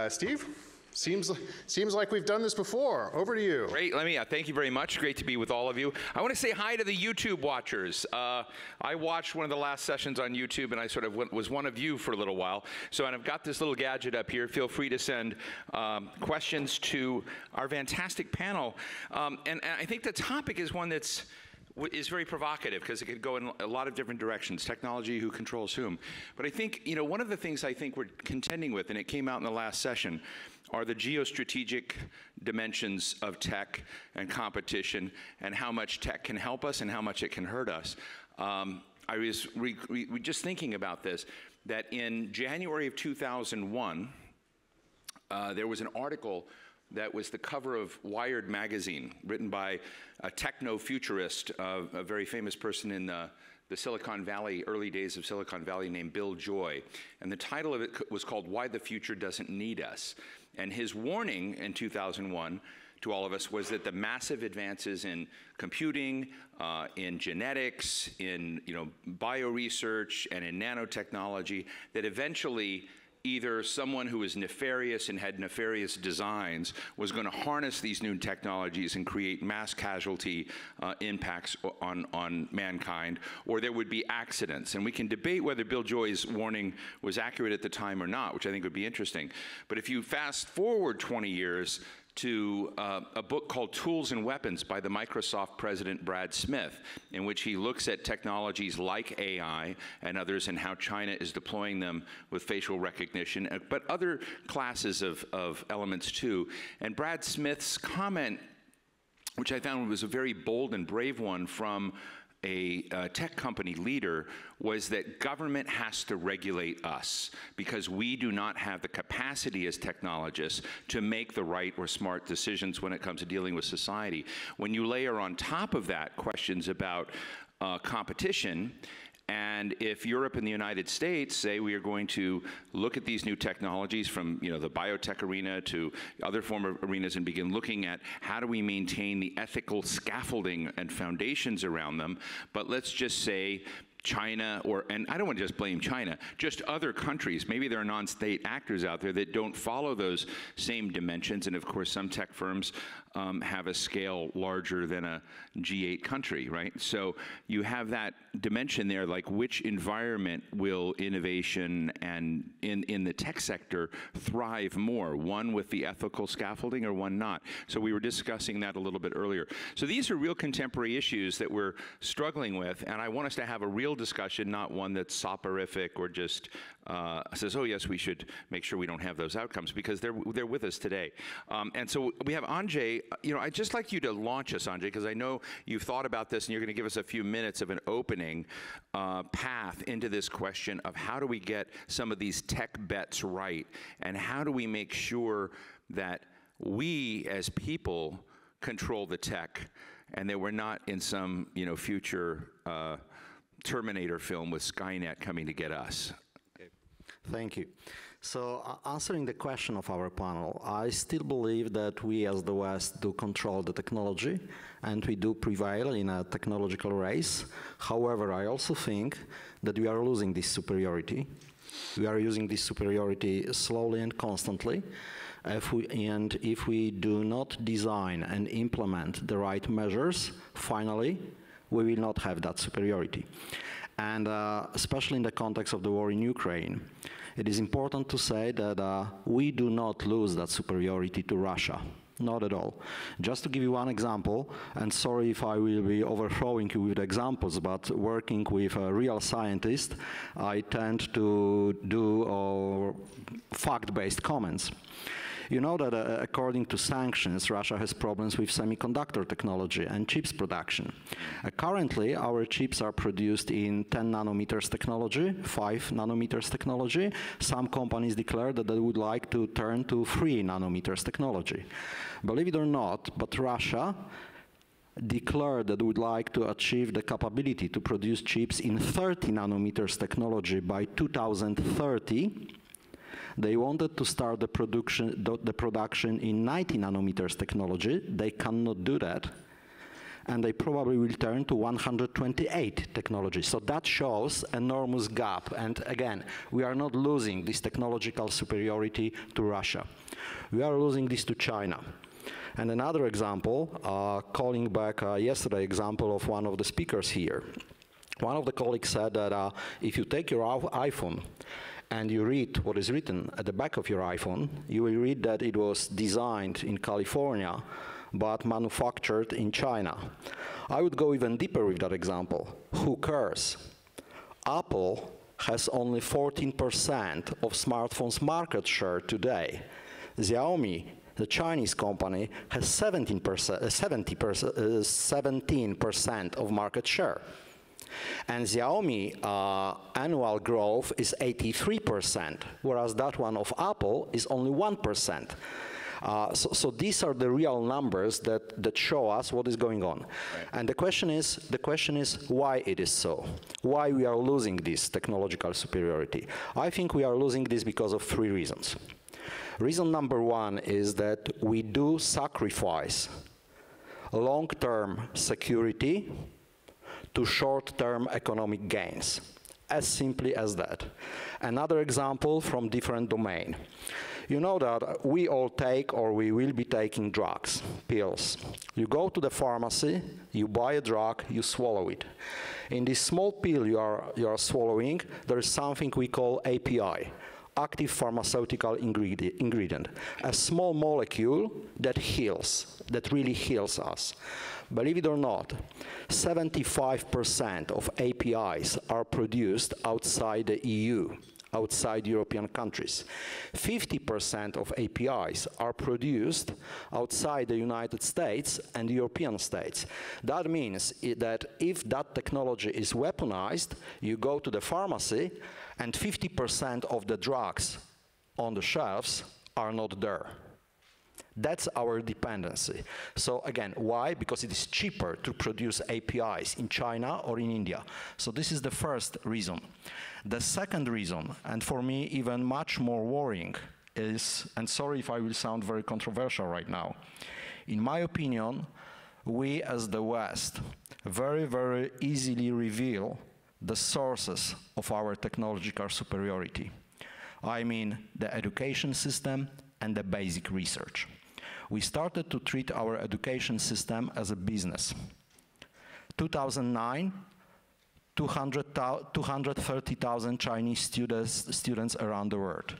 Steve, seems like we've done this before. Over to you. Great. Thank you very much. Great to be with all of you. I want to say hi to the YouTube watchers. I watched one of the last sessions on YouTube, and I sort of was one of you for a little while. So, and I've got this little gadget up here. Feel free to send questions to our fantastic panel. And I think the topic is one is very provocative because it could go in a lot of different directions. Technology, who controls whom. But I think, one of the things I think we're contending with, and it came out in the last session, are the geostrategic dimensions of tech and competition and how much tech can help us and how much it can hurt us. I was just thinking about this, that in January of 2001, there was an article that was the cover of Wired magazine, written by a techno-futurist, a very famous person in the Silicon Valley, early days of Silicon Valley, named Bill Joy. And the title of it was called Why the Future Doesn't Need Us. And his warning in 2001 to all of us was that the massive advances in computing, in genetics, in bioresearch, and in nanotechnology, that eventually either someone who was nefarious and had nefarious designs was going to harness these new technologies and create mass casualty impacts on mankind, or there would be accidents. And we can debate whether Bill Joy's warning was accurate at the time or not, which I think would be interesting. But if you fast forward 20 years to a book called Tools and Weapons by the Microsoft president Brad Smith, in which he looks at technologies like AI and others and how China is deploying them with facial recognition, but other classes of elements too. And Brad Smith's comment, which I found was a very bold and brave one from a tech company leader, was that government has to regulate us because we do not have the capacity as technologists to make the right or smart decisions when it comes to dealing with society. When you layer on top of that questions about competition, and if Europe and the United States say we are going to look at these new technologies from the biotech arena to other form of arenas and begin looking at how do we maintain the ethical scaffolding and foundations around them, but let's just say China, and I don't want to just blame China, just other countries, maybe there are non-state actors out there that don't follow those same dimensions, and of course some tech firms have a scale larger than a G8 country, right? So you have that dimension there, like which environment will innovation and in the tech sector thrive more, one with the ethical scaffolding or one not? So we were discussing that a little bit earlier. So these are real contemporary issues that we're struggling with, and I want us to have a real discussion, not one that's soporific or just says, oh yes, we should make sure we don't have those outcomes, because they're with us today. And so we have Anjay. I'd just like you to launch us, Anjay, because I know you've thought about this and you're going to give us a few minutes of an opening path into this question of how do we get some of these tech bets right, and how do we make sure that we as people control the tech and that we're not in some future Terminator film with Skynet coming to get us. Okay. Thank you. So answering the question of our panel, I still believe that we as the West do control the technology and we do prevail in a technological race. However, I also think that we are losing this superiority. We are using this superiority slowly and constantly. If we do not design and implement the right measures, finally, we will not have that superiority. And especially in the context of the war in Ukraine, it is important to say that we do not lose that superiority to Russia. Not at all. Just to give you one example, and sorry if I will be overthrowing you with examples, but working with a real scientist, I tend to do fact-based comments. You know that according to sanctions, Russia has problems with semiconductor technology and chips production. Currently, our chips are produced in 10 nanometers technology, 5 nanometers technology. Some companies declare that they would like to turn to 3 nanometers technology. Believe it or not, but Russia declared that would like to achieve the capability to produce chips in 30 nanometers technology by 2030. They wanted to start the production in 90 nanometers technology. They cannot do that. and they probably will turn to 128 technologies. So that shows enormous gap. And again, we are not losing this technological superiority to Russia. We are losing this to China. And another example, calling back yesterday's example of one of the speakers here. One of the colleagues said that if you take your iPhone and you read what is written at the back of your iPhone, you will read that it was designed in California but manufactured in China. I would go even deeper with that example. Who cares? Apple has only 14% of smartphones market share today. Xiaomi, the Chinese company, has 17% of market share. And Xiaomi annual growth is 83%, whereas that one of Apple is only 1%. So these are the real numbers that show us what is going on. Right. And the question is why it is so. Why we are losing this technological superiority. I think we are losing this because of 3 reasons. Reason number 1 is that we do sacrifice long-term security to short-term economic gains, as simply as that. Another example from different domain. You know that we all take, or we will be taking drugs, pills. You go to the pharmacy, you buy a drug, you swallow it. In this small pill you are swallowing, there is something we call API, active pharmaceutical ingredient, a small molecule that heals, that really heals us. Believe it or not, 75% of APIs are produced outside the EU, outside European countries. 50% of APIs are produced outside the United States and European states. That means that if that technology is weaponized, you go to the pharmacy and 50% of the drugs on the shelves are not there. That's our dependency. So again, why? Because it is cheaper to produce APIs in China or in India. So this is the first reason. The second reason, and for me even much more worrying, is, and sorry if I will sound very controversial right now, in my opinion, we as the West very, very easily reveal the sources of our technological superiority. I mean the education system and the basic research. We started to treat our education system as a business. 2009, 230,000 Chinese students around the world.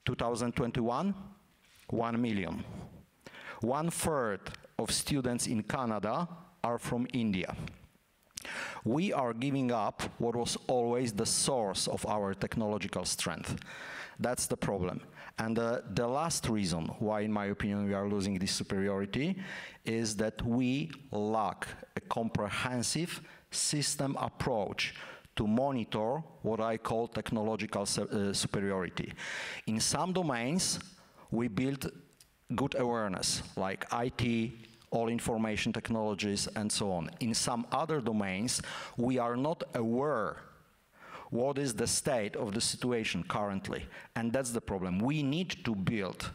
2021, 1 million. 1/3 of students in Canada are from India. We are giving up what was always the source of our technological strength. That's the problem. And the last reason why, in my opinion, we are losing this superiority is that we lack a comprehensive system approach to monitor what I call technological superiority. In some domains, we build good awareness, like IT, all information technologies, and so on. In some other domains, we are not aware what is the state of the situation currently, and that's the problem. We need to build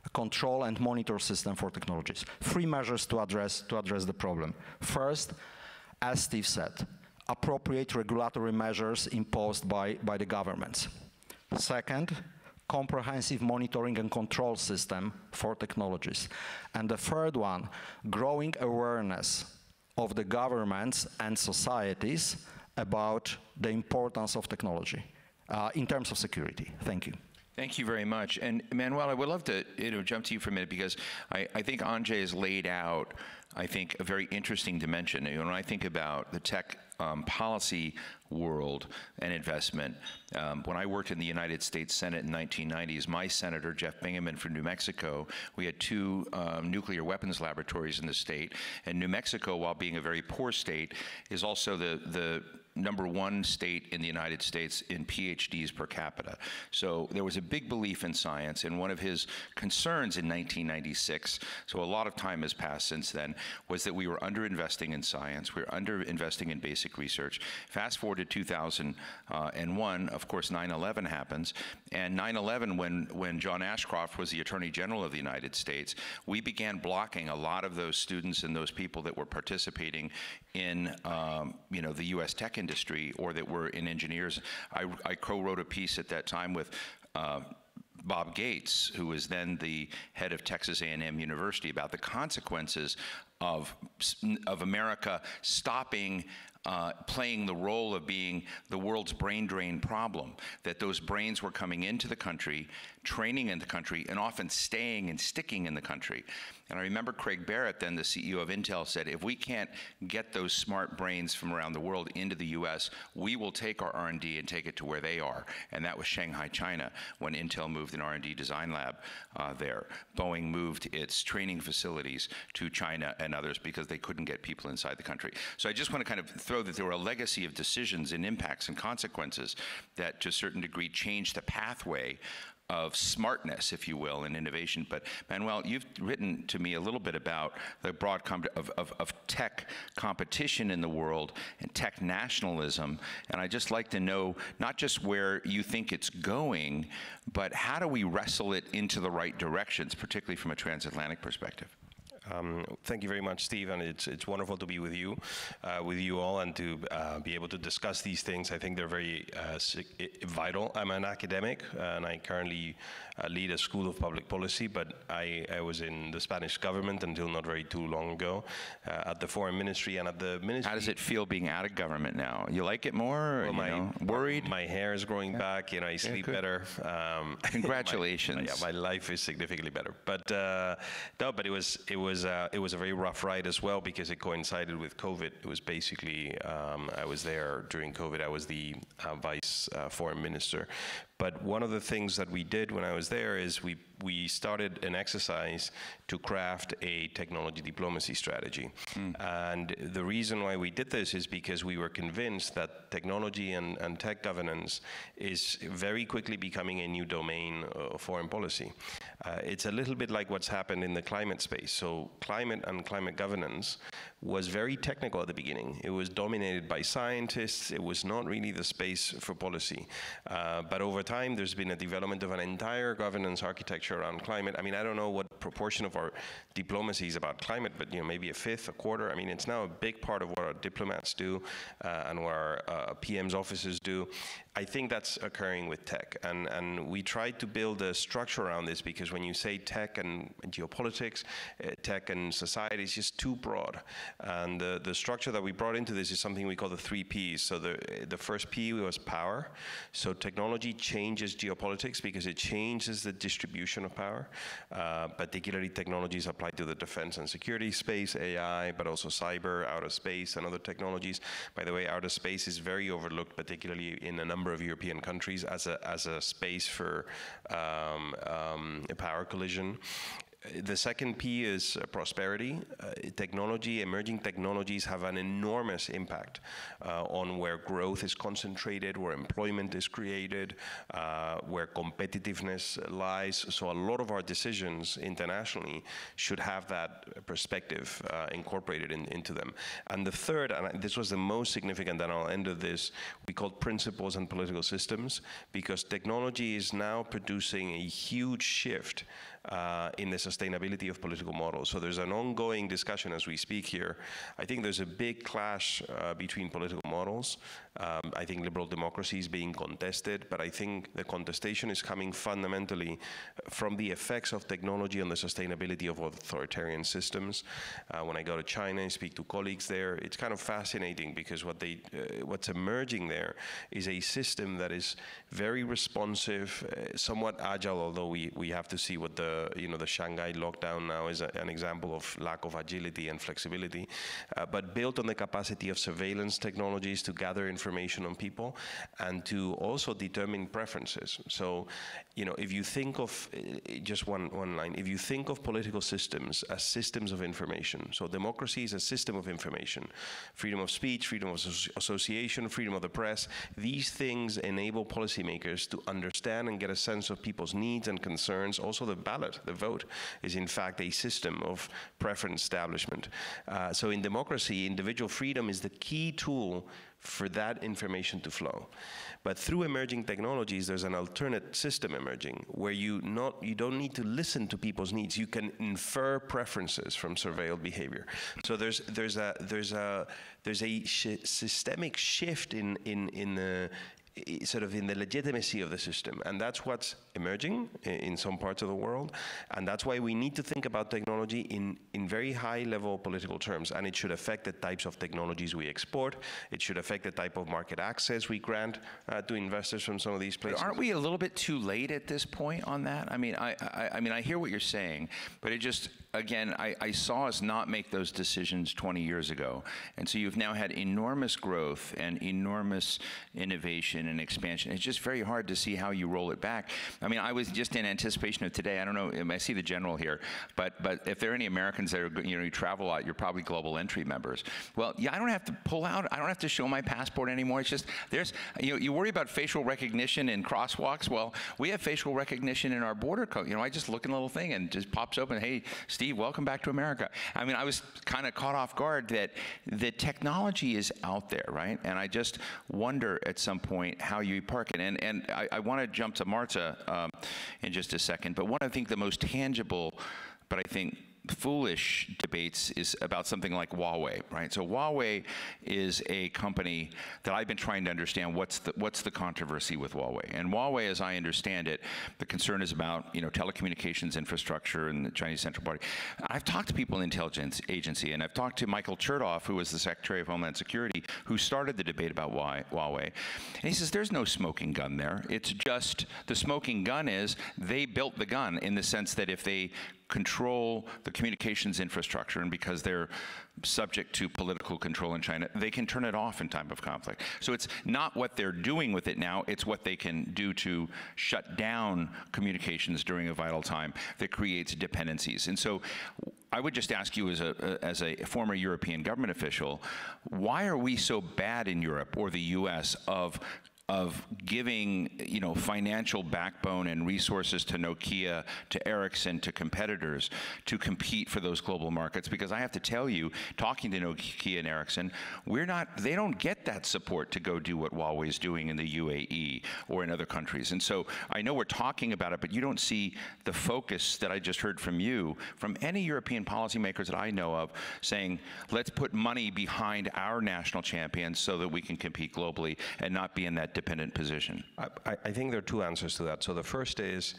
a control and monitor system for technologies. 3 measures to address the problem. First, as Steve said, appropriate regulatory measures imposed by the governments. Second, comprehensive monitoring and control system for technologies. And the third one, growing awareness of the governments and societies about the importance of technology in terms of security. Thank you. Thank you very much. And Manuel, I would love to jump to you for a minute, because I think Andrzej has laid out, I think, a very interesting dimension. When I think about the tech policy world and investment, when I worked in the United States Senate in the 1990s, my senator, Jeff Bingaman from New Mexico, we had 2 nuclear weapons laboratories in the state. And New Mexico, while being a very poor state, is also the #1 state in the United States in PhDs per capita. So there was a big belief in science, and one of his concerns in 1996, so a lot of time has passed since then, was that we were underinvesting in science, we were underinvesting in basic research. Fast forward to 2001, of course 9/11 happens, and 9/11, when John Ashcroft was the Attorney General of the United States, we began blocking a lot of those students and those people that were participating in the U.S. tech industry or that were in engineers. I co-wrote a piece at that time with Bob Gates, who was then the head of Texas A&M University, about the consequences of America stopping playing the role of being the world's brain drain problem, that those brains were coming into the country, training in the country, and often staying and sticking in the country. And I remember Craig Barrett, then the CEO of Intel, said, if we can't get those smart brains from around the world into the US, we will take our R&D and take it to where they are. And that was Shanghai, China, when Intel moved an R&D design lab there. Boeing moved its training facilities to China and others because they couldn't get people inside the country. So I just want to kind of throw that there were a legacy of decisions and impacts and consequences that to a certain degree changed the pathway of smartness, if you will, and innovation. But Manuel, you've written to me a little bit about the broad of tech competition in the world and tech nationalism, and I'd just like to know not just where you think it's going, but how do we wrestle it into the right directions, particularly from a transatlantic perspective? Thank you very much, Steve, and it's wonderful to be with you all, and to be able to discuss these things. I think they're very vital. I'm an academic, and I currently lead a school of public policy, but I was in the Spanish government until not very too long ago, at the foreign ministry and at the ministry. How does it feel being out of government now? You like it more? Or, Well, worried? My hair is growing back. I sleep better. Congratulations. My life is significantly better. But no, but it was a very rough ride as well, because it coincided with COVID. It was basically I was there during COVID. I was the vice foreign minister. But one of the things that we did when I was there is we started an exercise to craft a technology diplomacy strategy. And the reason why we did this is because we were convinced that technology and tech governance is very quickly becoming a new domain of foreign policy. It's a little bit like what's happened in the climate space. So climate and climate governance was very technical at the beginning. It was dominated by scientists. It was not really the space for policy. But over time, there's been a development of an entire governance architecture around climate. I mean, I don't know what proportion of our diplomacy is about climate, but maybe a fifth, a quarter. I mean, it's now a big part of what our diplomats do and what our PM's offices do. I think that's occurring with tech, and we tried to build a structure around this, because when you say tech and geopolitics, tech and society is just too broad. And the structure that we brought into this is something we call the 3 Ps. So the first P was power. So technology changes geopolitics because it changes the distribution of power, particularly technologies applied to the defense and security space, AI, but also cyber, outer space, and other technologies. By the way, outer space is very overlooked, particularly in a number of European countries, as a space for a power collision. The second P is prosperity. Emerging technologies have an enormous impact on where growth is concentrated, where employment is created, where competitiveness lies. So a lot of our decisions internationally should have that perspective incorporated into them. And the third, and this was the most significant, and I'll end with this, we called principles and political systems, because technology is now producing a huge shift in the sustainability of political models. So there's an ongoing discussion as we speak here. I think there's a big clash between political models. I think liberal democracy is being contested, but I think the contestation is coming fundamentally from the effects of technology on the sustainability of authoritarian systems. When I go to China and speak to colleagues there, it's kind of fascinating, because what's emerging there is a system that is very responsive, somewhat agile, although we have to see what the the Shanghai lockdown now is an example of lack of agility and flexibility, but built on the capacity of surveillance technologies to gather information on people and to also determine preferences. So, if you think of, just one line, if you think of political systems as systems of information, so democracy is a system of information, freedom of speech, freedom of association, freedom of the press, these things enable policymakers to understand and get a sense of people's needs and concerns. Also the ballot, the vote, is in fact a system of preference establishment. So in democracy, individual freedom is the key tool for that information to flow. But through emerging technologies, there's an alternate system emerging where you don't need to listen to people's needs. You can infer preferences from surveilled behavior. So there's a systemic shift in the sort of in the legitimacy of the system. And that's what's emerging in some parts of the world. And that's why we need to think about technology in very high level political terms. And it should affect the types of technologies we export. It should affect the type of market access we grant to investors from some of these places. But aren't we a little bit too late at this point on that? I mean, I hear what you're saying, but it just, again, I saw us not make those decisions 20 years ago. And so you've now had enormous growth and enormous innovation and expansion. It's just very hard to see how you roll it back. I mean, I was just in anticipation of today. I don't know, I see the general here, but if there are any Americans that are, you travel a lot, you're probably Global Entry members. Well, yeah, I don't have to pull out, I don't have to show my passport anymore. It's just, you worry about facial recognition in crosswalks. Well, we have facial recognition in our border code. I just look in a little thing and it just pops open, hey, Steve, welcome back to America. I mean, I was kind of caught off guard that the technology is out there, right? And I just wonder at some point how you park it. And I want to jump to Marta in just a second, but one, I think the most tangible, but I think foolish debates is about something like Huawei, right? So Huawei is a company that I've been trying to understand what's the controversy with Huawei. And Huawei, as I understand it, the concern is about telecommunications infrastructure and the Chinese Central Party. I've talked to people in the intelligence agency, and I've talked to Michael Chertoff, who was the Secretary of Homeland Security, who started the debate about Huawei. And he says there's no smoking gun there. It's just the smoking gun is they built the gun in the sense that if they control the communications infrastructure, and because they're subject to political control in China, they can turn it off in time of conflict. So it's not what they're doing with it now, it's what they can do to shut down communications during a vital time that creates dependencies. And so I would just ask you as a former European government official, why are we so bad in Europe or the US of giving, financial backbone and resources to Nokia, to Ericsson, to competitors to compete for those global markets? Because I have to tell you, talking to Nokia and Ericsson, they don't get that support to go do what Huawei is doing in the UAE or in other countries. And so I know we're talking about it, but you don't see the focus that I just heard from you, from any European policymakers that I know of, saying, let's put money behind our national champions so that we can compete globally and not be in that dependent position. I think there are two answers to that. So the first is,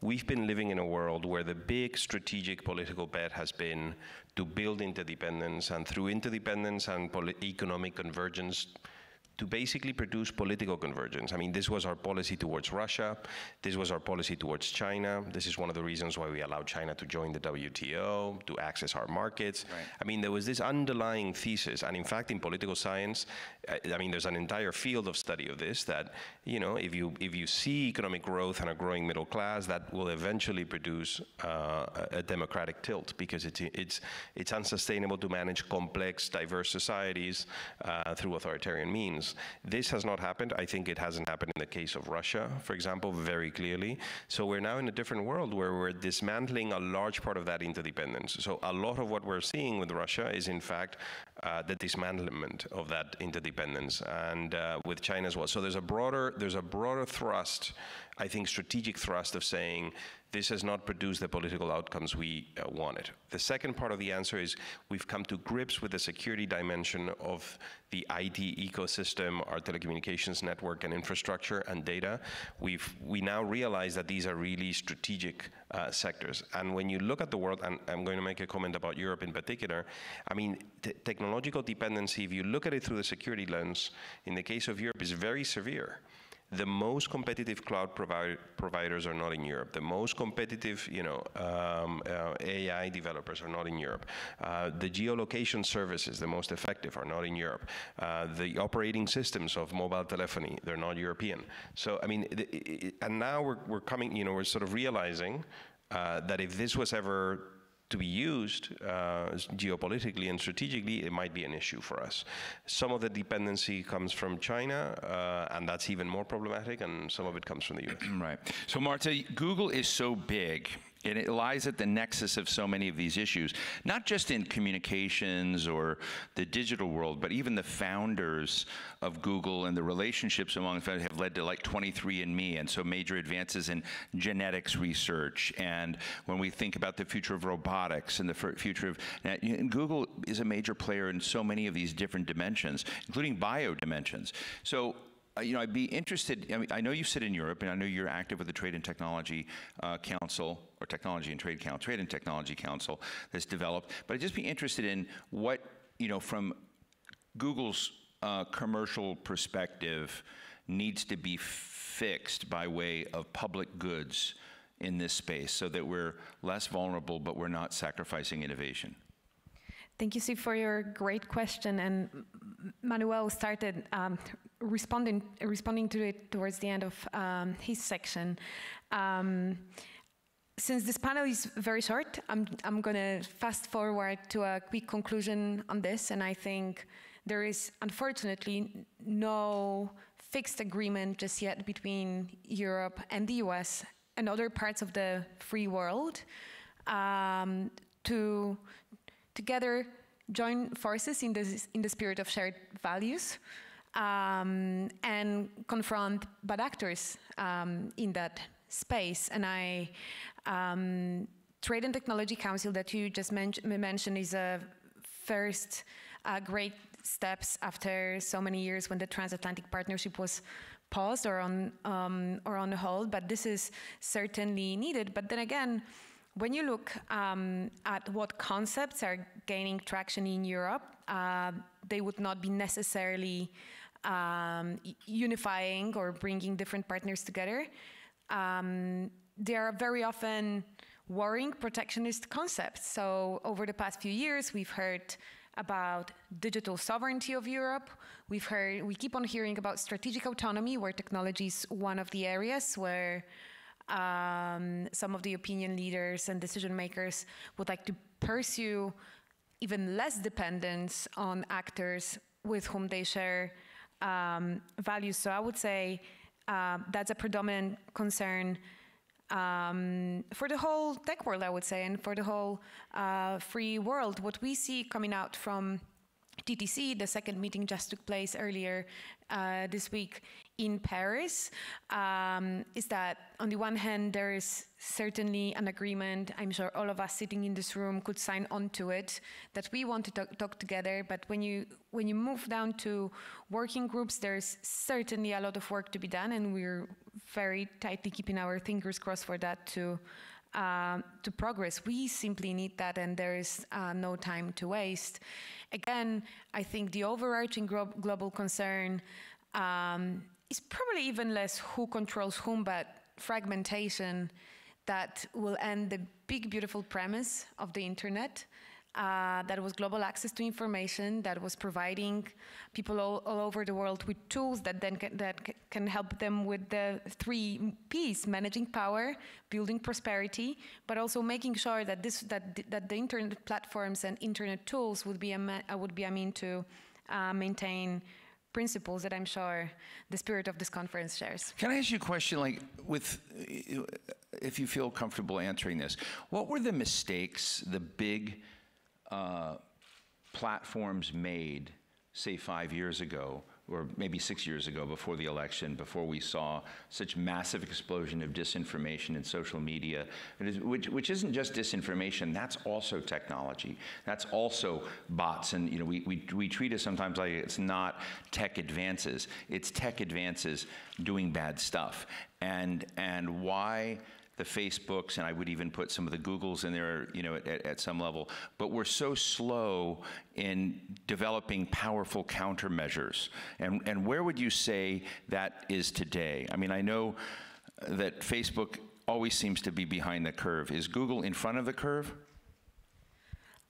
we've been living in a world where the big strategic political bet has been to build interdependence, and through interdependence and economic convergence, to basically produce political convergence. I mean, this was our policy towards Russia. This was our policy towards China. This is one of the reasons why we allowed China to join the WTO, to access our markets. Right. I mean, there was this underlying thesis. And in fact, in political science, I mean, there's an entire field of study of this, that, if you see economic growth and a growing middle class, that will eventually produce a democratic tilt, because it's unsustainable to manage complex, diverse societies through authoritarian means. This has not happened. I think it hasn't happened in the case of Russia, for example, very clearly. So we're now in a different world where we're dismantling a large part of that interdependence. So a lot of what we're seeing with Russia is, in fact, the dismantlement of that interdependence, and with China as well. So there's a broader thrust, I think, strategic thrust of saying, this has not produced the political outcomes we wanted. The second part of the answer is, we've come to grips with the security dimension of the IT ecosystem, our telecommunications network and infrastructure and data. We now realize that these are really strategic sectors. And when you look at the world, and I'm going to make a comment about Europe in particular, I mean, technological dependency, if you look at it through the security lens, in the case of Europe, is very severe. The most competitive cloud providers are not in Europe. The most competitive, AI developers are not in Europe. The geolocation services, the most effective, are not in Europe. The operating systems of mobile telephony, they're not European. So, I mean, and now we're coming, we're sort of realizing that if this was ever to be used geopolitically and strategically, it might be an issue for us. Some of the dependency comes from China, and that's even more problematic, and some of it comes from the US. Right. So, Marta, Google is so big, and it lies at the nexus of so many of these issues, not just in communications or the digital world, but even the founders of Google and the relationships among them have led to like 23andMe, and so major advances in genetics research. And when we think about the future of robotics and the future of, and Google is a major player in so many of these different dimensions, including bio dimensions. So, I'd be interested, I know you sit in Europe, and I know you're active with the Trade and Technology Council, or Technology and Trade Council, Trade and Technology Council that's developed, but I'd just be interested in what, from Google's commercial perspective, needs to be fixed by way of public goods in this space so that we're less vulnerable, but we're not sacrificing innovation. Thank you, Steve, for your great question. And Manuel started responding to it towards the end of his section. Since this panel is very short, I'm going to fast forward to a quick conclusion on this. And I think there is, unfortunately, no fixed agreement just yet between Europe and the US and other parts of the free world to together join forces in the spirit of shared values and confront bad actors in that space. And Trade and Technology Council that you just mentioned is a first great steps after so many years when the transatlantic partnership was paused or on hold, but this is certainly needed. But then again, when you look at what concepts are gaining traction in Europe, they would not be necessarily unifying or bringing different partners together. They are very often worrying protectionist concepts. So over the past few years, we've heard about digital sovereignty of Europe. We keep on hearing about strategic autonomy, where technology is one of the areas where some of the opinion leaders and decision makers would like to pursue even less dependence on actors with whom they share values. So I would say that's a predominant concern for the whole tech world, I would say, and for the whole free world. What we see coming out from TTC, the second meeting just took place earlier this week in Paris, is that on the one hand, there is certainly an agreement, I'm sure all of us sitting in this room could sign on to it, that we want to talk together, but when you move down to working groups, there's certainly a lot of work to be done, and we're very tightly keeping our fingers crossed for that to progress. We simply need that, and there is no time to waste. Again, I think the overarching global concern is probably even less who controls whom, but fragmentation that will end the big, beautiful premise of the internet. That was global access to information, that was providing people all over the world with tools that then can help them with the 3 Ps: managing power, building prosperity, but also making sure that that the internet platforms and internet tools would be a mean to maintain principles that I'm sure the spirit of this conference shares. Can I ask you a question, if you feel comfortable answering this? What were the mistakes, the big platforms made, say 5 years ago, or maybe 6 years ago before the election, before we saw such massive explosion of disinformation in social media, which isn't just disinformation, that's also technology. That's also bots, and we treat it sometimes like it's not tech advances. It's tech advances doing bad stuff. And why the Facebooks, and I would even put some of the Googles in there, you know, at some level. But we're so slow in developing powerful countermeasures. And where would you say that is today? I mean, I know that Facebook always seems to be behind the curve. Is Google in front of the curve?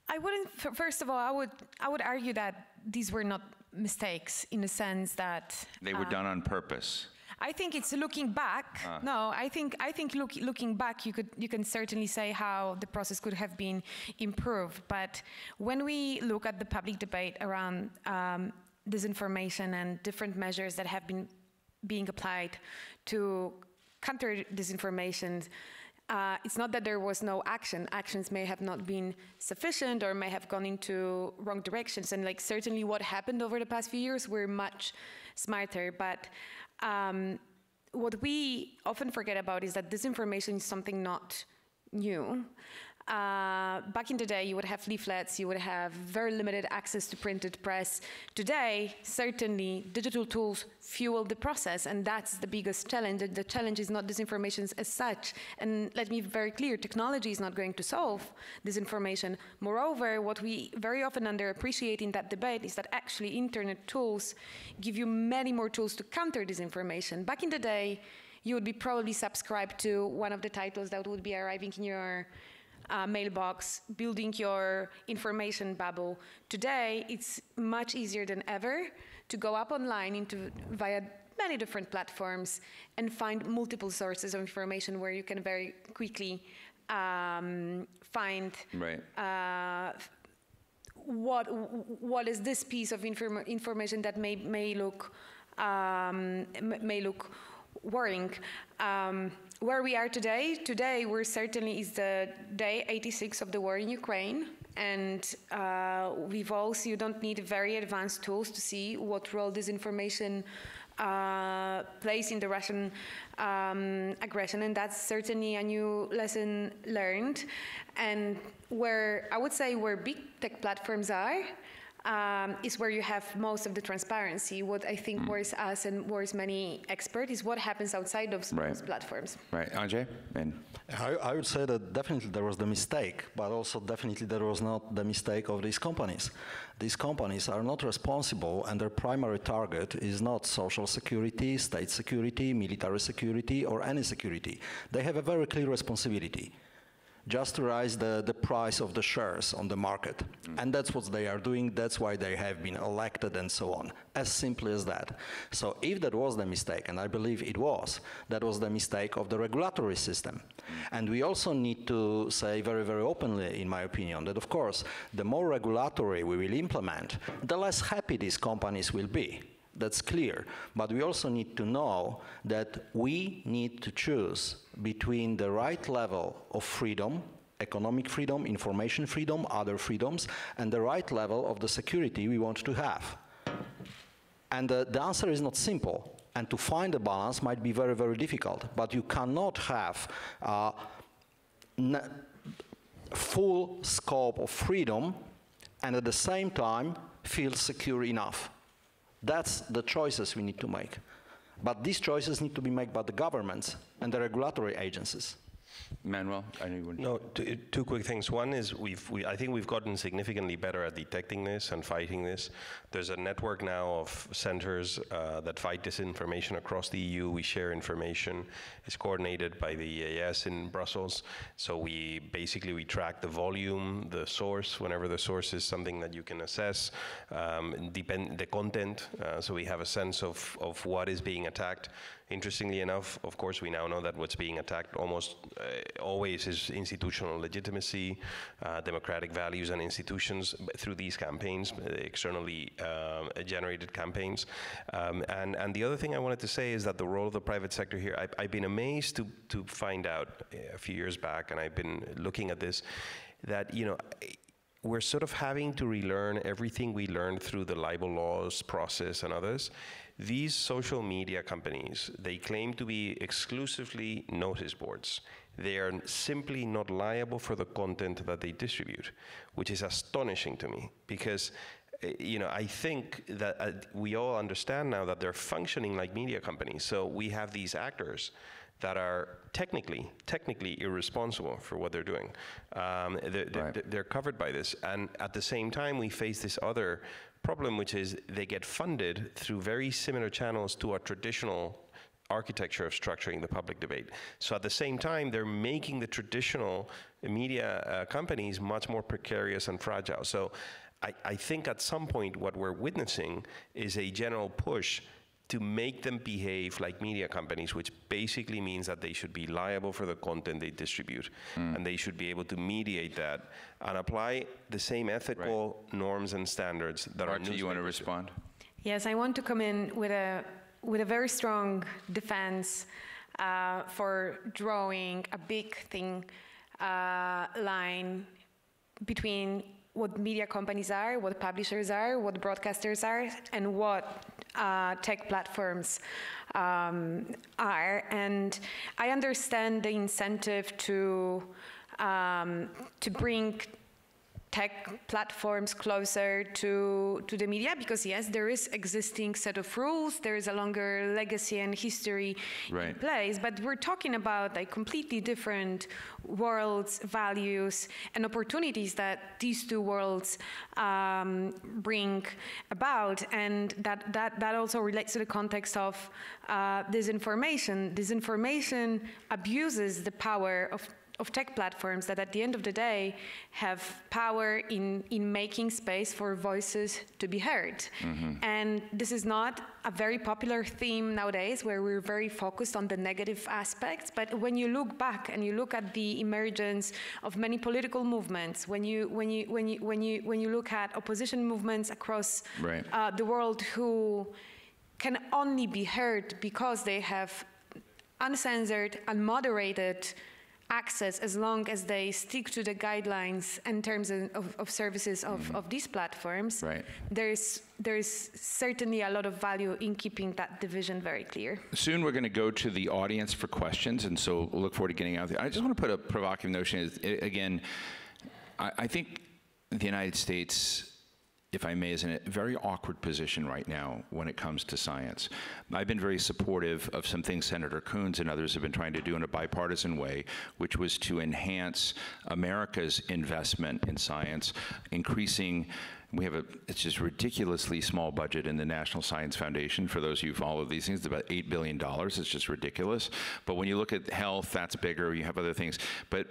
I wouldn't. First of all, I would argue that these were not mistakes in the sense that They were done on purpose. I think it's looking back. No, I think looking back, you can certainly say how the process could have been improved. But when we look at the public debate around disinformation and different measures that have been being applied to counter disinformation, it's not that there was no action. Actions may have not been sufficient or may have gone into wrong directions. And like certainly what happened over the past few years, we're much smarter. But what we often forget about is that disinformation is something not new. Back in the day, you would have leaflets, you would have very limited access to printed press. Today, certainly, digital tools fuel the process, and that's the biggest challenge. The challenge is not disinformation as such. And let me be very clear, technology is not going to solve disinformation. Moreover, what we very often underappreciate in that debate is that actually internet tools give you many more tools to counter disinformation. Back in the day, you would be probably subscribed to one of the titles that would be arriving in your mailbox, building your information bubble. Today, it's much easier than ever to go up online via many different platforms and find multiple sources of information where you can very quickly find what is this piece of information that may look worrying. Where we are today we're certainly is the day 86 of the war in Ukraine, and you don't need very advanced tools to see what role disinformation plays in the Russian aggression, and that's certainly a new lesson learned. And where I would say where big tech platforms are, is where you have most of the transparency. What I think worries us and worries many experts is what happens outside of those platforms. Right, Andrzej? I would say that definitely there was the mistake, but also definitely there was not the mistake of these companies. These companies are not responsible, and their primary target is not social security, state security, military security, or any security. They have a very clear responsibility. Just to raise the price of the shares on the market. And that's what they are doing, that's why they have been elected and so on. As simple as that. So if that was the mistake, and I believe it was, that was the mistake of the regulatory system. And we also need to say very, very openly, in my opinion, that of course, the more regulatory we will implement, the less happy these companies will be. That's clear. But we also need to know that we need to choose between the right level of freedom, economic freedom, information freedom, other freedoms, and the right level of the security we want to have. And the answer is not simple. And to find a balance might be very, very difficult. But you cannot have full scope of freedom and at the same time feel secure enough. That's the choices we need to make. But these choices need to be made by the governments and the regulatory agencies. Manuel, I know you were... No, two quick things. One is I think we've gotten significantly better at detecting this and fighting this. There's a network now of centers that fight disinformation across the EU. We share information. It's coordinated by the EAS in Brussels. So we track the volume, the source, whenever the source is something that you can assess, the content, so we have a sense of what is being attacked. Interestingly enough, of course, we now know that what's being attacked almost always is institutional legitimacy, democratic values and institutions through these campaigns, externally generated campaigns. And the other thing I wanted to say is that the role of the private sector here, I've been amazed to find out a few years back, and I've been looking at this, that, you know, we're sort of having to relearn everything we learned through the libel laws process and others. These social media companies, they claim to be exclusively notice boards. They are simply not liable for the content that they distribute, which is astonishing to me, because you know, I think that we all understand now that they're functioning like media companies. So we have these actors that are technically irresponsible for what they're doing. They're covered by this. And at the same time, we face this other problem, which is they get funded through very similar channels to our traditional architecture of structuring the public debate. So at the same time, they're making the traditional media companies much more precarious and fragile. So I think at some point what we're witnessing is a general push to make them behave like media companies, which basically means that they should be liable for the content they distribute. And they should be able to mediate that and apply the same ethical norms and standards that are. Archie, you want to respond? Yes, I want to come in with a very strong defense for drawing a big thin line between what media companies are, what publishers are, what broadcasters are, and what tech platforms are. And I understand the incentive to bring tech platforms closer to the media, because yes, there is existing set of rules, there is a longer legacy and history in place, but we're talking about like completely different worlds, values, and opportunities that these two worlds bring about, and that also relates to the context of disinformation. Disinformation abuses the power of tech platforms that at the end of the day have power in making space for voices to be heard. And this is not a very popular theme nowadays, where we're very focused on the negative aspects, but when you look back and you look at the emergence of many political movements, when you look at opposition movements across the world who can only be heard because they have uncensored, unmoderated access, as long as they stick to the guidelines and terms of services of these platforms, there's certainly a lot of value in keeping that division very clear. Soon we're going to go to the audience for questions, and so we'll look forward to getting out there. I just want to put a provocative notion. Again, I think the United States, if I may, is in a very awkward position right now when it comes to science. I've been very supportive of some things Senator Coons and others have been trying to do in a bipartisan way, which was to enhance America's investment in science, increasing. We have it's just ridiculously small budget in the National Science Foundation. For those of you who follow these things, it's about $8 billion. It's just ridiculous. But when you look at health, that's bigger. You have other things. But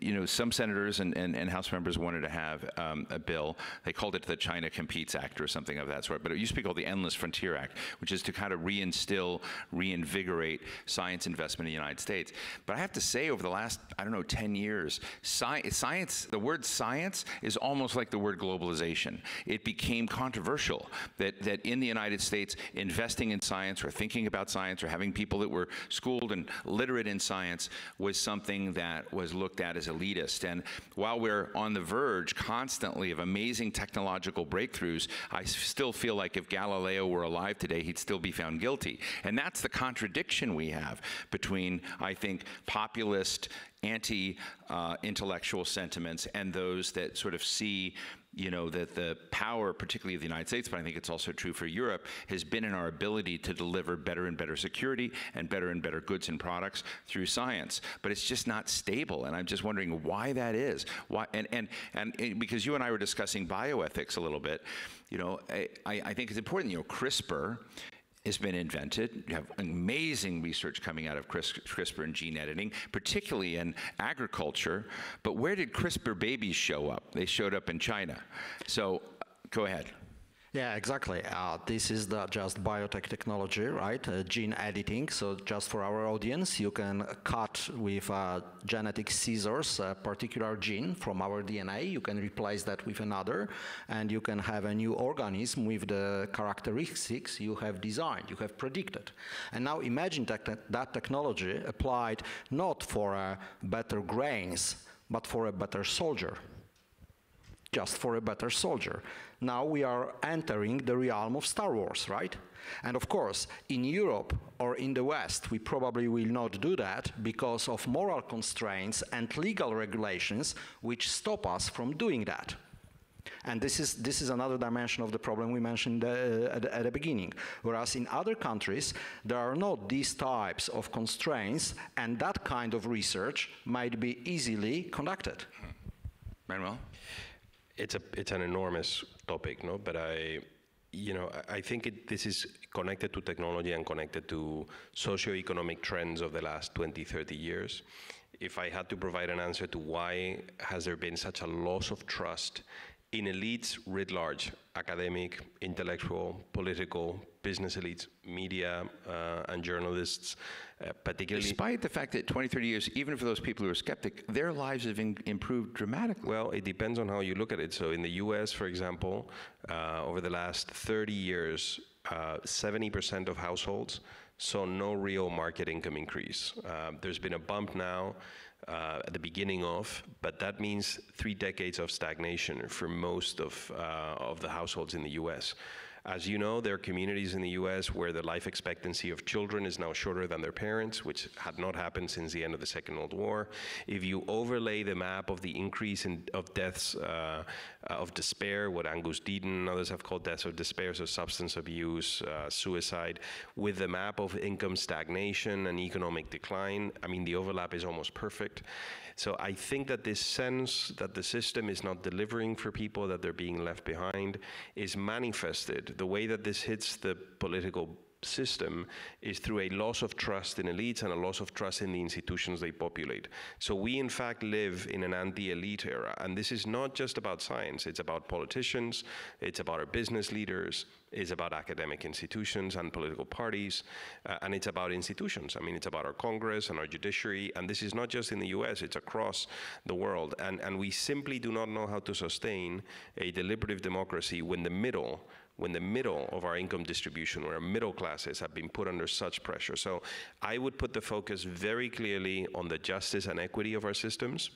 you know, some senators and House members wanted to have a bill. They called it the China Competes Act or something of that sort. But it used to be called the Endless Frontier Act, which is to kind of reinvigorate science investment in the United States. But I have to say, over the last, I don't know, 10 years, science, the word science is almost like the word globalization. It became controversial that in the United States, investing in science or thinking about science or having people that were schooled and literate in science was something that was looked at as elitist. And while we're on the verge constantly of amazing technological breakthroughs, I still feel like if Galileo were alive today, he'd still be found guilty. And that's the contradiction we have between, I think, populist, anti-intellectual sentiments and those that sort of see, you know, that the power, particularly of the United States, but I think it's also true for Europe, has been in our ability to deliver better and better security and better goods and products through science. But it's just not stable, and I'm just wondering why that is. Why? And because you and I were discussing bioethics a little bit, you know, I think it's important. You know, CRISPR has been invented. You have amazing research coming out of CRISPR and gene editing, particularly in agriculture. But where did CRISPR babies show up? They showed up in China. So go ahead. Yeah, exactly. This is just biotech technology, right? Gene editing. So just for our audience, you can cut with genetic scissors a particular gene from our DNA. You can replace that with another, and you can have a new organism with the characteristics you have designed, you have predicted. And now imagine that technology applied not for better grains, but for a better soldier. Just for a better soldier. Now we are entering the realm of Star Wars, right? And of course, in Europe or in the West, we probably will not do that because of moral constraints and legal regulations which stop us from doing that. And this is another dimension of the problem we mentioned at the beginning. Whereas in other countries, there are not these types of constraints, and that kind of research might be easily conducted. Manuel? It's an enormous topic, no? But I think this is connected to technology and connected to socioeconomic trends of the last 20, 30 years. If I had to provide an answer to why has there been such a loss of trust in elites writ large, academic, intellectual, political, business elites, media, and journalists, particularly... Despite the fact that 20, 30 years, even for those people who are skeptic, their lives have improved dramatically. Well, it depends on how you look at it. So in the US, for example, over the last 30 years, 70% of households saw no real market income increase. There's been a bump now at the beginning of, but that means 3 decades of stagnation for most of the households in the US. As you know, there are communities in the US where the life expectancy of children is now shorter than their parents, which had not happened since the end of the Second World War. If you overlay the map of the increase of deaths of despair, what Angus Deaton and others have called deaths of despair, so substance abuse, suicide, with the map of income stagnation and economic decline, I mean, the overlap is almost perfect. So I think that this sense that the system is not delivering for people, that they're being left behind, is manifested. The way that this hits the political system is through a loss of trust in elites and a loss of trust in the institutions they populate. So we, in fact, live in an anti-elite era. And this is not just about science. It's about politicians. It's about our business leaders. It's about academic institutions and political parties. And it's about institutions. I mean, it's about our Congress and our judiciary. And this is not just in the US. It's across the world. And we simply do not know how to sustain a deliberative democracy when the middle of our income distribution, where our middle classes have been put under such pressure. So I would put the focus very clearly on the justice and equity of our systems.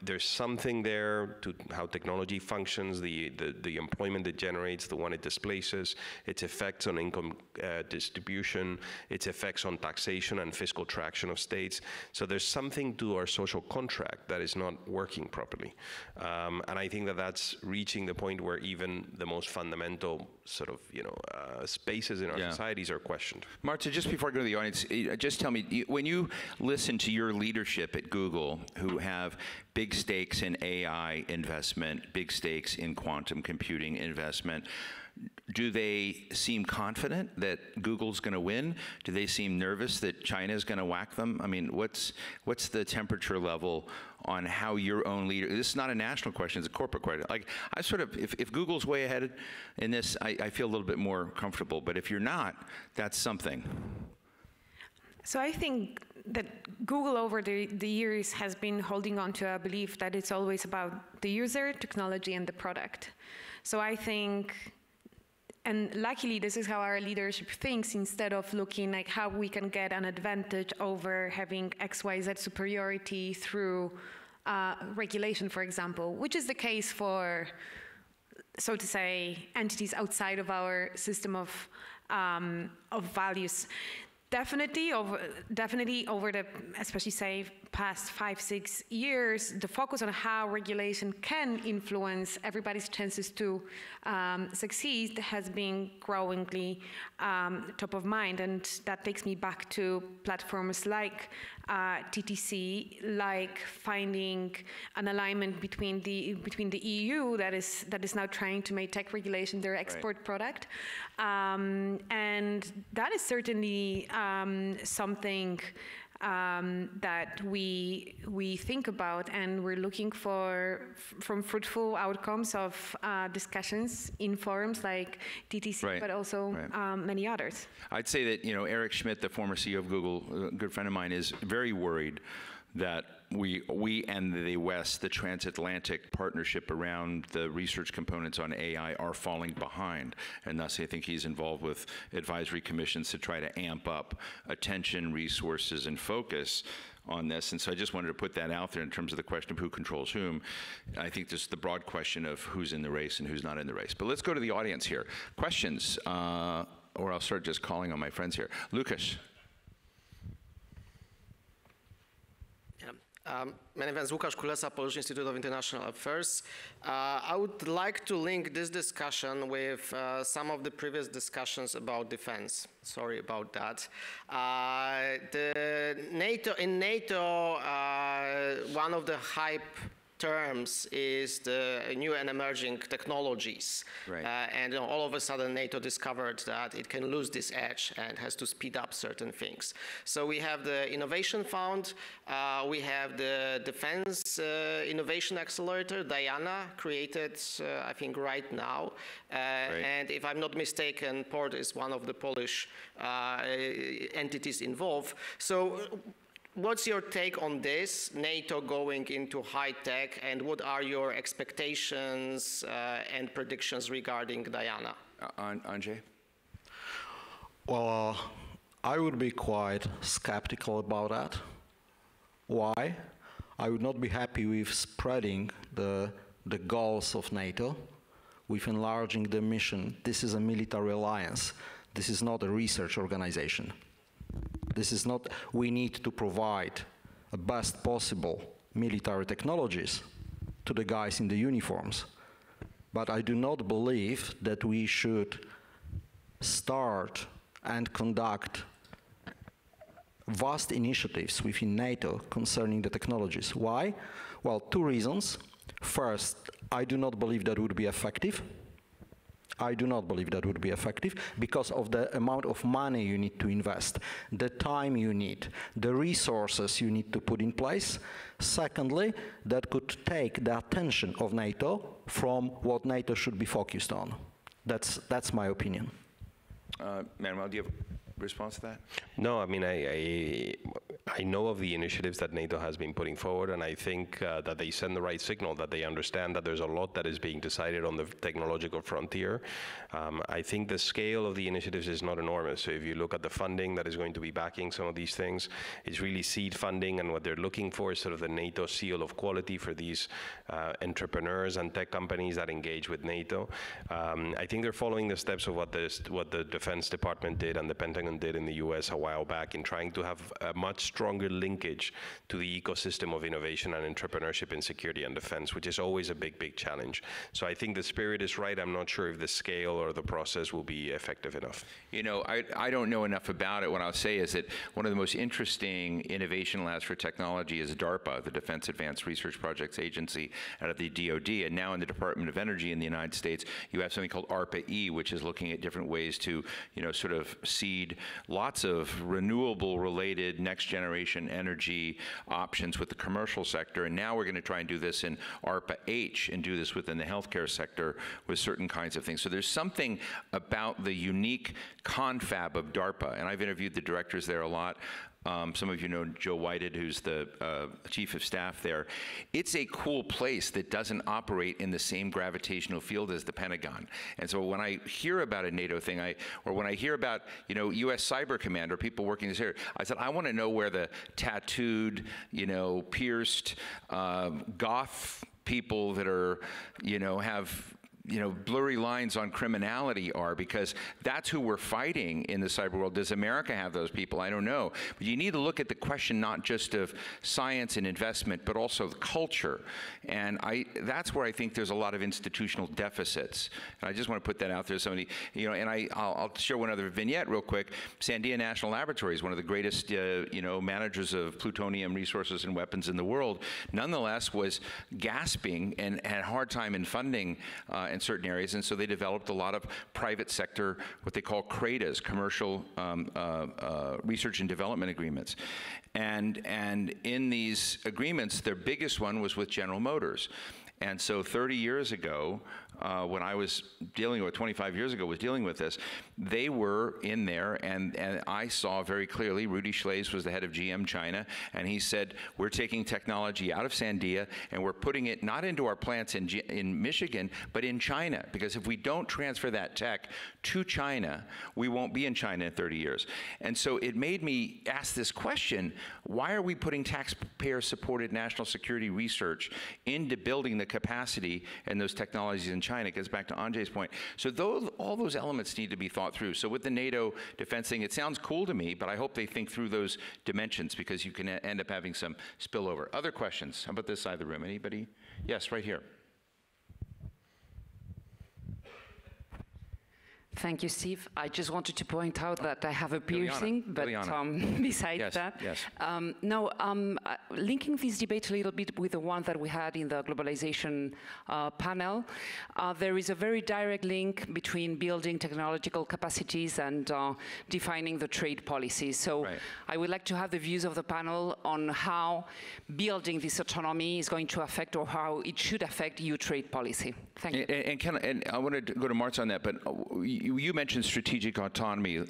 There's something there to how technology functions, the employment it generates, the one it displaces, its effects on income distribution, its effects on taxation and fiscal traction of states. So there's something to our social contract that is not working properly. And I think that that's reaching the point where even the most fundamental sort of, spaces in our societies are questioned. Marta, just before I go to the audience, just tell me, when you listen to your leadership at Google, who have big stakes in AI investment, big stakes in quantum computing investment, do they seem confident that Google's going to win? Do they seem nervous that China's going to whack them? I mean, what's the temperature level on how your own leader? This is not a national question; it's a corporate question. Like, I sort of, if Google's way ahead in this, I feel a little bit more comfortable. But if you're not, that's something. So I think that Google over the years has been holding on to a belief that it's always about the user, technology, and the product. So I think, and luckily this is how our leadership thinks, instead of looking like how we can get an advantage over having XYZ superiority through regulation, for example, which is the case for, so to say, entities outside of our system of values. Definitely over the, especially say, past 5-6 years, the focus on how regulation can influence everybody's chances to succeed has been growingly top of mind. And that takes me back to platforms like TTC, like finding an alignment between the EU that is now trying to make tech regulation their export product, and that is certainly something that we think about, and we're looking from fruitful outcomes of discussions in forums like TTC, right, but also many others. I'd say that Eric Schmidt, the former CEO of Google, a good friend of mine, is very worried that we and the West, the transatlantic partnership around the research components on AI, are falling behind. And thus, I think he's involved with advisory commissions to try to amp up attention, resources, and focus on this. And so I just wanted to put that out there in terms of the question of who controls whom. I think this is the broad question of who's in the race and who's not in the race. But let's go to the audience here. Questions, or I'll start just calling on my friends here. Lucas. My name is Łukasz Kulesa, Polish Institute of International Affairs. I would like to link this discussion with some of the previous discussions about defense. Sorry about that. In NATO, one of the hype terms is the new and emerging technologies. Right. And all of a sudden NATO discovered that it can lose this edge and has to speed up certain things. So we have the Innovation Fund, we have the Defense Innovation Accelerator, DIANA, created I think right now. And if I'm not mistaken, PORT is one of the Polish entities involved. So what's your take on this, NATO going into high tech, and what are your expectations and predictions regarding DIANA? Andrzej? Well, I would be quite skeptical about that. Why? I would not be happy with spreading the goals of NATO, with enlarging the mission. This is a military alliance. This is not a research organization. This is not, we need to provide the best possible military technologies to the guys in the uniforms. But I do not believe that we should start and conduct vast initiatives within NATO concerning the technologies. Why? Well, two reasons. First, I do not believe that would be effective. I do not believe that would be effective because of the amount of money you need to invest, the time you need, the resources you need to put in place. Secondly, that could take the attention of NATO from what NATO should be focused on. That's my opinion. Manuel, do you have a response to that? No, I mean, I know of the initiatives that NATO has been putting forward, and I think that they send the right signal, that they understand that there's a lot that is being decided on the technological frontier. I think the scale of the initiatives is not enormous. So if you look at the funding that is going to be backing some of these things, it's really seed funding, and what they're looking for is sort of the NATO seal of quality for these entrepreneurs and tech companies that engage with NATO. I think they're following the steps of what the Defense Department did and the Pentagon did in the US a while back in trying to have a much stronger linkage to the ecosystem of innovation and entrepreneurship in security and defense, which is always a big, big challenge. So I think the spirit is right. I'm not sure if the scale or the process will be effective enough. You know, I don't know enough about it. What I'll say is that one of the most interesting innovation labs for technology is DARPA, the Defense Advanced Research Projects Agency out of the DoD. And now in the Department of Energy in the United States, you have something called ARPA-E, which is looking at different ways to, you know, sort of seed lots of renewable-related next-generation energy options with the commercial sector. And now we're going to try and do this in ARPA-H and do this within the healthcare sector with certain kinds of things. So there's something about the unique confab of DARPA, and I've interviewed the directors there a lot. Some of you know Joe Whited, who's the chief of staff there. It's a cool place that doesn't operate in the same gravitational field as the Pentagon. And so when I hear about a NATO thing, or when I hear about, you know, U.S. Cyber Command or people working this area, I said, I want to know where the tattooed, you know, pierced, goth people that are, you know, have, you know, blurry lines on criminality are, because that's who we're fighting in the cyber world. Does America have those people? I don't know. But you need to look at the question not just of science and investment, but also the culture. And that's where I think there's a lot of institutional deficits. And I just want to put that out there. Somebody, you know, and I'll share one other vignette real quick. Sandia National Laboratory is one of the greatest, you know, managers of plutonium resources and weapons in the world. Nonetheless, was gasping and had a hard time in funding in certain areas, and so they developed a lot of private sector, what they call CRADAs, commercial research and development agreements. And in these agreements, their biggest one was with General Motors. And so 30 years ago, when I was dealing with, 25 years ago, was dealing with this, they were in there, and I saw very clearly, Rudy Schleis was the head of GM China, and he said, we're taking technology out of Sandia, and we're putting it not into our plants in Michigan, but in China, because if we don't transfer that tech to China, we won't be in China in 30 years. And so it made me ask this question, why are we putting taxpayer-supported national security research into building the capacity and those technologies in China. It goes back to Andrzej's point. So all those elements need to be thought through. So with the NATO defense thing, it sounds cool to me, but I hope they think through those dimensions because you can end up having some spillover. Other questions? How about this side of the room? Anybody? Yes, right here. Thank you, Steve. I just wanted to point out that I have a piercing, but besides that, linking this debate a little bit with the one that we had in the globalization panel, there is a very direct link between building technological capacities and defining the trade policies. So I would like to have the views of the panel on how building this autonomy is going to affect or how it should affect EU trade policy. Thank you. And I wanted to go to Martz on that, but you mentioned strategic autonomy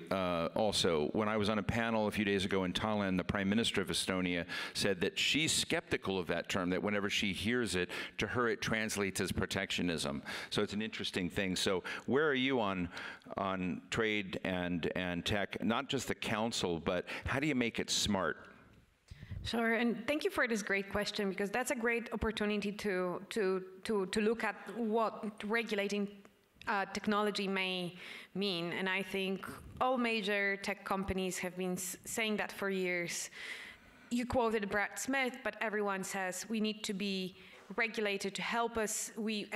also. When I was on a panel a few days ago in Tallinn, the Prime Minister of Estonia said that she's skeptical of that term, that whenever she hears it, to her it translates as protectionism. So it's an interesting thing. So where are you on trade and tech, not just the council, but how do you make it smart? Sure, and thank you for this great question, because that's a great opportunity to look at what regulating technology may mean. And I think all major tech companies have been saying that for years. You quoted Brad Smith, but everyone says we need to be regulated to help us. We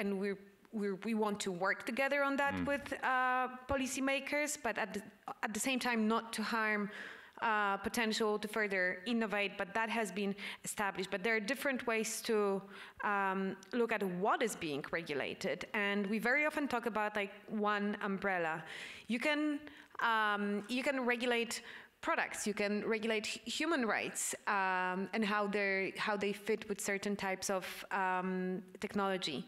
want to work together on that with policymakers, but at the same time not to harm potential to further innovate, but that has been established. But there are different ways to look at what is being regulated, and we very often talk about like one umbrella. You can regulate products, you can regulate human rights and how they fit with certain types of technology.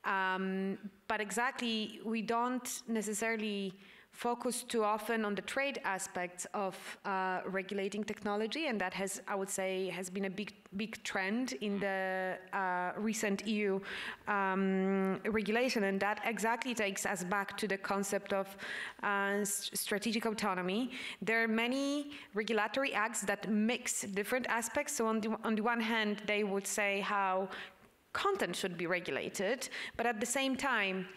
But exactly, we don't necessarily focus too often on the trade aspects of regulating technology, and that has, I would say, has been a big trend in the recent EU regulation, and that exactly takes us back to the concept of strategic autonomy. There are many regulatory acts that mix different aspects. So on the one hand, they would say how content should be regulated, but at the same time,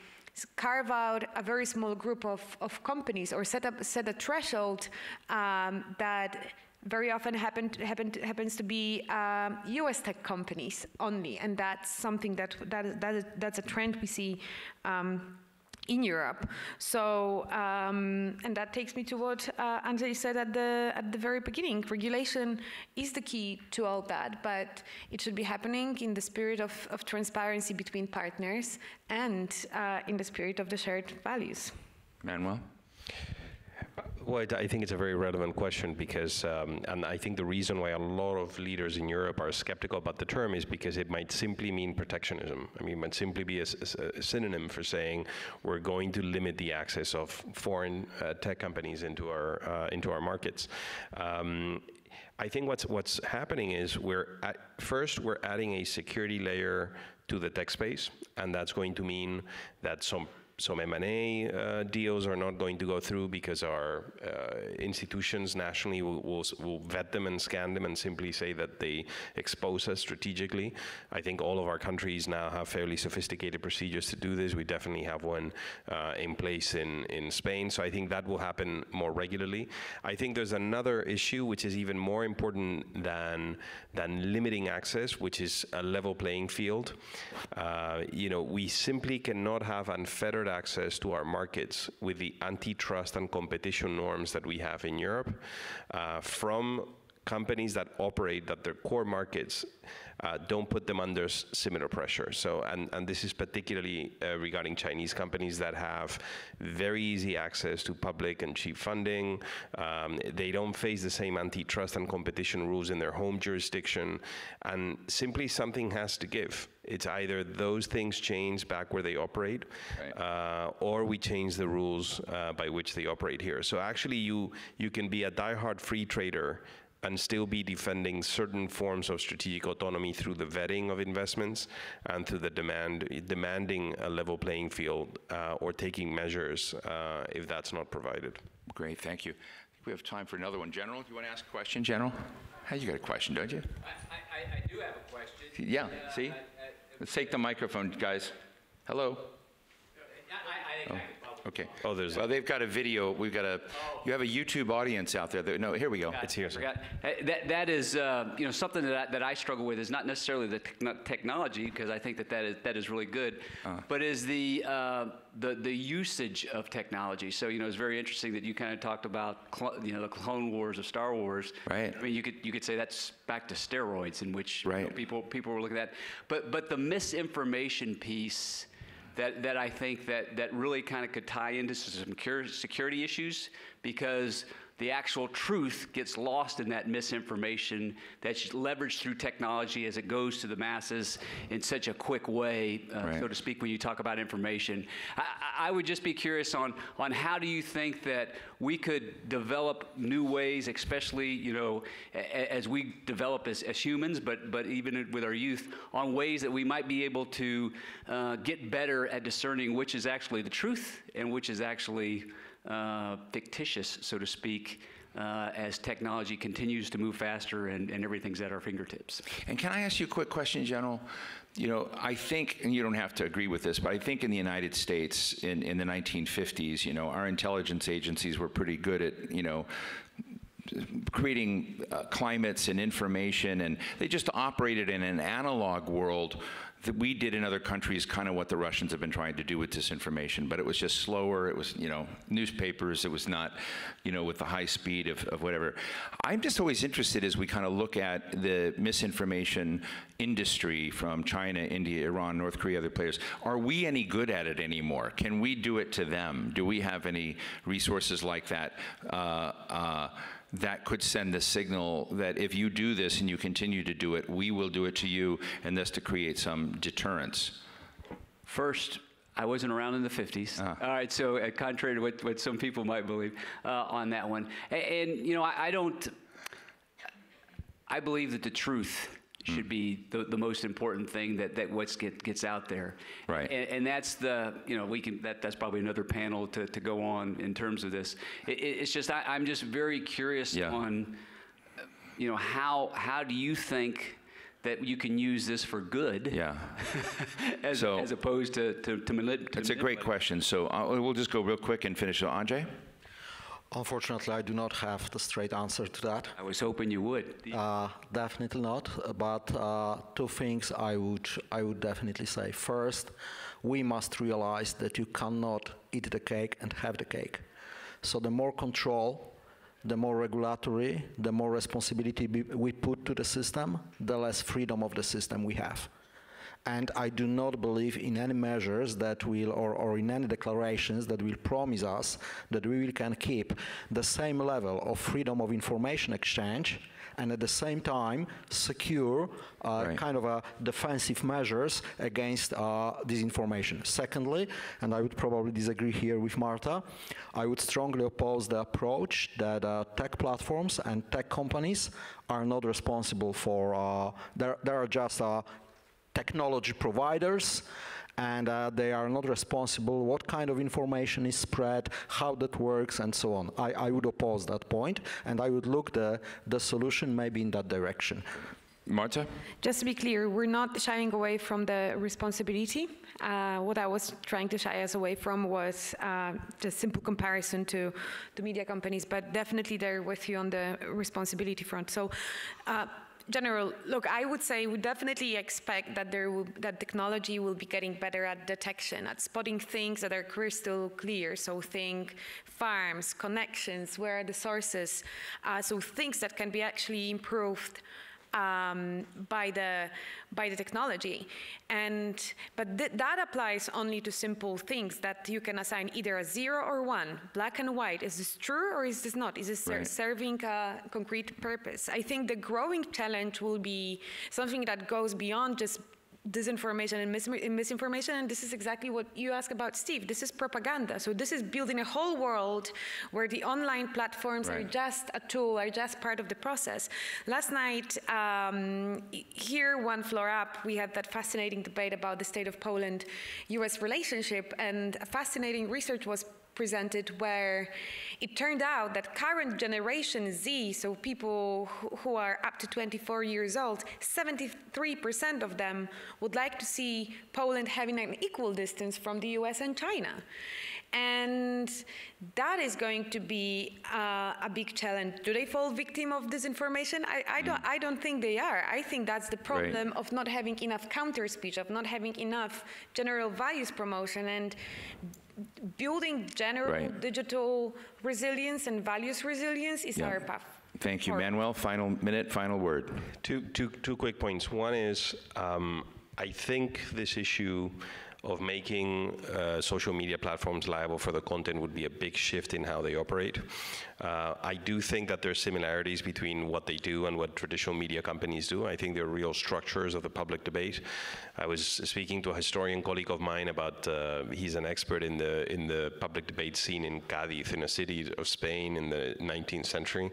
carve out a very small group of companies or set a threshold that very often happens to be US tech companies only, and that's something that's a trend we see in Europe. So, and that takes me to what Andrzej said at the very beginning. Regulation is the key to all that, but it should be happening in the spirit of transparency between partners and in the spirit of the shared values. Manuel? Well, I think it's a very relevant question because, and I think the reason why a lot of leaders in Europe are skeptical about the term is because it might simply mean protectionism. I mean, it might simply be a synonym for saying we're going to limit the access of foreign tech companies into our markets. I think what's happening is first we're adding a security layer to the tech space, and that's going to mean that some M&A deals are not going to go through because our institutions nationally will vet them and scan them and simply say that they expose us strategically. I think all of our countries now have fairly sophisticated procedures to do this. We definitely have one in place in Spain, so I think that will happen more regularly. I think there's another issue which is even more important than limiting access, which is a level playing field. We simply cannot have unfettered access to our markets with the antitrust and competition norms that we have in Europe from companies that operate that their core markets don't put them under similar pressure. So, and this is particularly regarding Chinese companies that have very easy access to public and cheap funding. They don't face the same antitrust and competition rules in their home jurisdiction, and simply something has to give. It's either those things change back where they operate, or we change the rules by which they operate here. So actually, you can be a diehard free trader and still be defending certain forms of strategic autonomy through the vetting of investments and through the demanding a level playing field or taking measures if that's not provided. Great, thank you. I think we have time for another one. General, do you want to ask a question, General? Hey, you got a question, don't you? I do have a question. Yeah, see? Let's take the microphone, guys. Hello. Okay. Oh, there's Well, they've got a video. You have a YouTube audience out there. No, here we go. It's here, sir. That is, something that I struggle with is not necessarily the technology, because I think that is really good, but is the usage of technology. So, it's very interesting that you kind of talked about, the Clone Wars of Star Wars. Right. I mean, you could say that's back to steroids, in which people were looking at. But the misinformation piece that I think that really kind of could tie into some security issues, because the actual truth gets lost in that misinformation that's leveraged through technology as it goes to the masses in such a quick way, so to speak, when you talk about information. I would just be curious on how do you think that we could develop new ways, especially, as we develop as humans, but even with our youth, on ways that we might be able to get better at discerning which is actually the truth and which is actually fictitious, so to speak, as technology continues to move faster and everything's at our fingertips. And can I ask you a quick question, General? I think, and you don't have to agree with this, but I think in the United States in the 1950s, our intelligence agencies were pretty good at, creating climates and information, and they just operated in an analog world that we did in other countries, kind of what the Russians have been trying to do with disinformation, but it was just slower. It was, newspapers. It was not, with the high speed of whatever. I'm just always interested as we kind of look at the misinformation industry from China, India, Iran, North Korea, other players. Are we any good at it anymore? Can we do it to them? Do we have any resources like that? That could send the signal that if you do this and you continue to do it, we will do it to you, and thus to create some deterrence. First, I wasn't around in the 50s. All right, so contrary to what some people might believe on that one. And I believe that the truth should be the most important thing that gets out there. Right. And that's that's probably another panel to go on in terms of this. It's just I'm just very curious on how do you think that you can use this for good? Yeah. as opposed to manipulate. That's a great question. So we'll just go real quick and finish. So Andrzej? Unfortunately, I do not have the straight answer to that. I was hoping you would. Definitely not. But two things I would definitely say. First, we must realize that you cannot eat the cake and have the cake. So the more control, the more regulatory, the more responsibility we put to the system, the less freedom of the system we have. And I do not believe in any measures that will, or in any declarations that will promise us that we can keep the same level of freedom of information exchange and at the same time secure kind of defensive measures against disinformation. Secondly, and I would probably disagree here with Marta, I would strongly oppose the approach that tech platforms and tech companies are not responsible for, they are just technology providers, and they are not responsible what kind of information is spread, how that works, and so on. I would oppose that point, and I would look the solution maybe in that direction. Marta? Just to be clear, we're not shying away from the responsibility. What I was trying to shy us away from was just simple comparison to the media companies, but definitely they're with you on the responsibility front. So. General, look, I would say we definitely expect that that technology will be getting better at detection, at spotting things that are crystal clear. So think farms, connections, where are the sources? So things that can be actually improved by the technology, but that applies only to simple things that you can assign either a 0 or 1, black and white. Is this true or is this not? Is this serving a concrete purpose? I think the growing challenge will be something that goes beyond just disinformation and misinformation, and this is exactly what you asked about, Steve. This is propaganda. So this is building a whole world where the online platforms are just a tool, are just part of the process. Last night, here, one floor up, we had that fascinating debate about the state of Poland-US relationship, and fascinating research was presented where it turned out that current generation Z, so people who are up to 24 years old, 73% of them would like to see Poland having an equal distance from the US and China. And that is going to be a big challenge. Do they fall victim of disinformation? I don't think they are. I think that's the problem of not having enough counter speech, of not having enough general values promotion, and building general digital resilience and values resilience is our path. Thank you. Manuel, final minute, final word. Two quick points. One is, I think this issue of making social media platforms liable for the content would be a big shift in how they operate. I do think that there's similarities between what they do and what traditional media companies do. I think they're real structures of the public debate. I was speaking to a historian colleague of mine about, he's an expert in the public debate scene in Cádiz, in a city of Spain in the 19th century,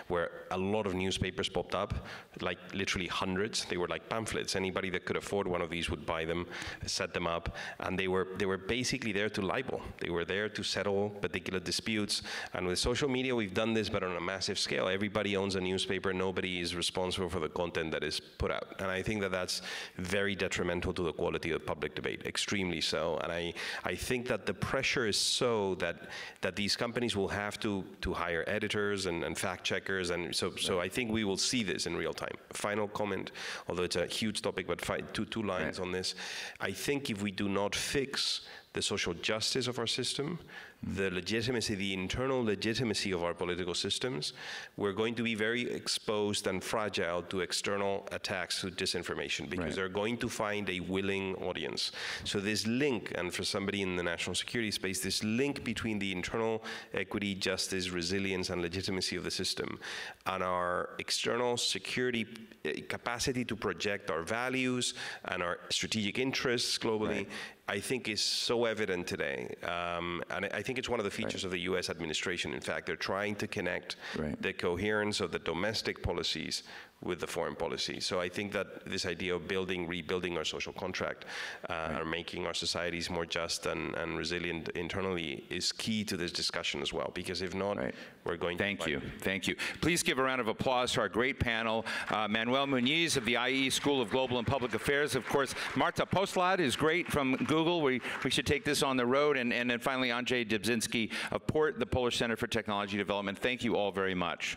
where a lot of newspapers popped up, like literally hundreds. They were like pamphlets. Anybody that could afford one of these would buy them, set them up, and they were basically there to libel. They were there to settle particular disputes. And with social media, we've done this, but on a massive scale. Everybody owns a newspaper. Nobody is responsible for the content that is put out. And I think that that's very detrimental to the quality of public debate, extremely so. And I think that the pressure is so that these companies will have to hire editors and fact checkers. And so I think we will see this in real time. Final comment, although it's a huge topic, but two lines on this. I think if we do not fix the social justice of our system, the legitimacy, the internal legitimacy of our political systems, we're going to be very exposed and fragile to external attacks through disinformation, because they're going to find a willing audience. So this link, and for somebody in the national security space, this link between the internal equity, justice, resilience, and legitimacy of the system and our external security capacity to project our values and our strategic interests globally, I think is so evident today. And I think it's one of the features of the US administration. In fact, they're trying to connect the coherence of the domestic policies with the foreign policy. So I think that this idea of rebuilding our social contract, or making our societies more just and resilient internally is key to this discussion as well, because if not, we're going to... Thank you. Please give a round of applause to our great panel. Manuel Muniz of the IE School of Global and Public Affairs. Of course, Marta Postlad is great from Google. We should take this on the road. And then finally, Andrzej Dybzinski of PORT, the Polish Center for Technology Development. Thank you all very much.